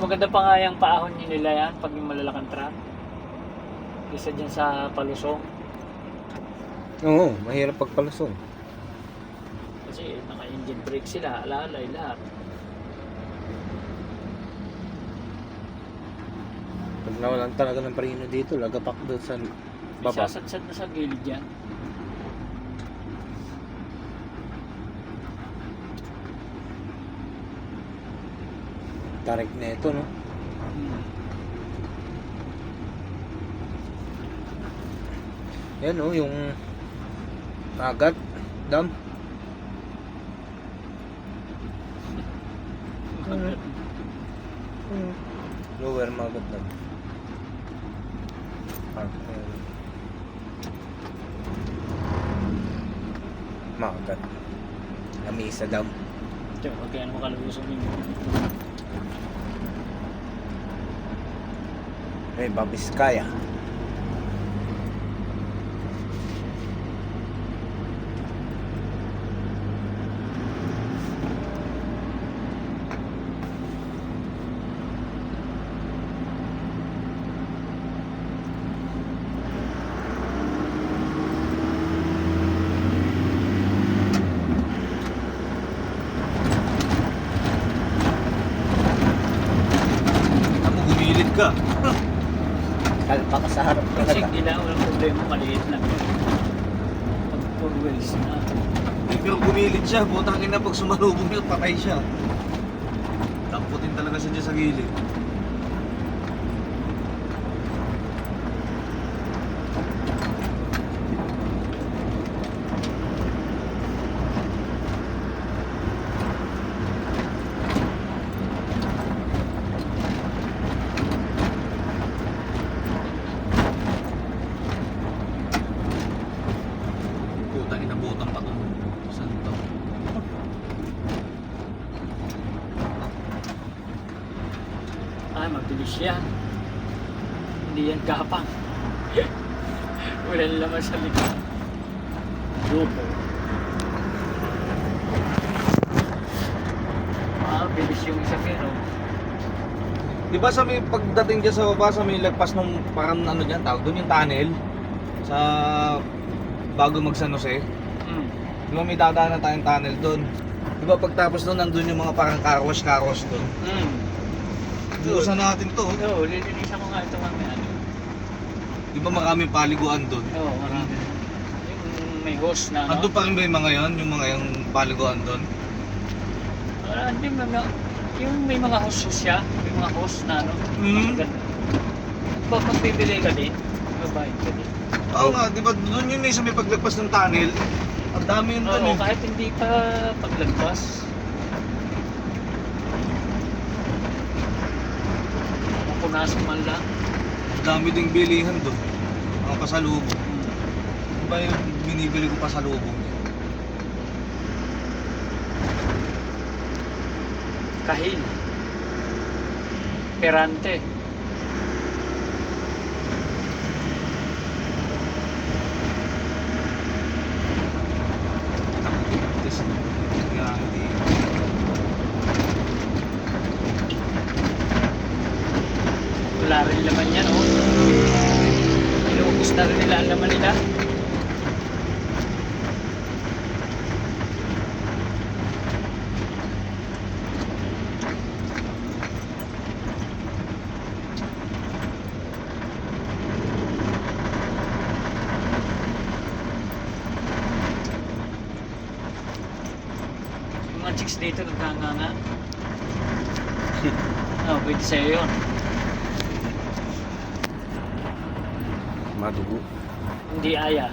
maganda pa nga yung paahon nila yan pag yung malalakang truck. Isa dyan sa palusong. Oo, mahirap pagpalusong. Kasi naka-engine brake sila, alalay lahat. Pag nawalan talaga ng preno dito, lagapak doon sa May baba. sasadsad na sa gilid yan. Tarik na ito, no? Yan, no? Yung agat, dam. Lower magat dam. Magat. Lamisa dam. Ito, huwag kaya naman kalubusan ninyo. May Babiskaya. Gumilid ka. Kalpa ka sa harap Kasi talaga. nila, walang problema, maliit lang. Pag 4 wheels na. Pero gumilid siya, butang ina pag sumalubong yun, patay siya. Tamputin talaga siya dyan sa gilid. Putang ina, butang pa to. Saan to? Ay, mabilis yan. Hindi yan gapang. Walang laman sa likod. Grupo. Bilis yung isa pero. Di ba sa may pagdating dyan sa baba, sa may lagpas nung parang ano dyan, tawag doon yung tunnel sa bago mag San Jose. Di ba may dadaanan tayong tunnel doon? Di ba pagtapos doon, nandun yung mga parang carwash doon. Buusan natin to. Oo, lilinisan ko nga ito kami. Ano? Di ba maraming paliguan doon? Oo, marami. Yung may hose na ano? Andun pa rin ba yung mga yon, yung mga yung paliguan doon? Hindi, yung may mga hose siya, may mga hose na ano. Hmm. Pag magbibili ka din, magbabayad ka din. Oo nga, di ba doon yun sa may paglagpas ng tunnel? Ang dami yun doon Oo, eh. kahit hindi pa paglagpas. Mapunasan man lang. Ang dami ding bilihan doon. Mga pasalubong. Di ba yung binibili ko pasalubong? Kahil. Perante. Wala rin laman yan, oh. Inuubos na rin nila ang laman nila. Yung mga chicks dito nagkanganga. Oh, pwede sa'yo yun. Madugo. Hindi aya.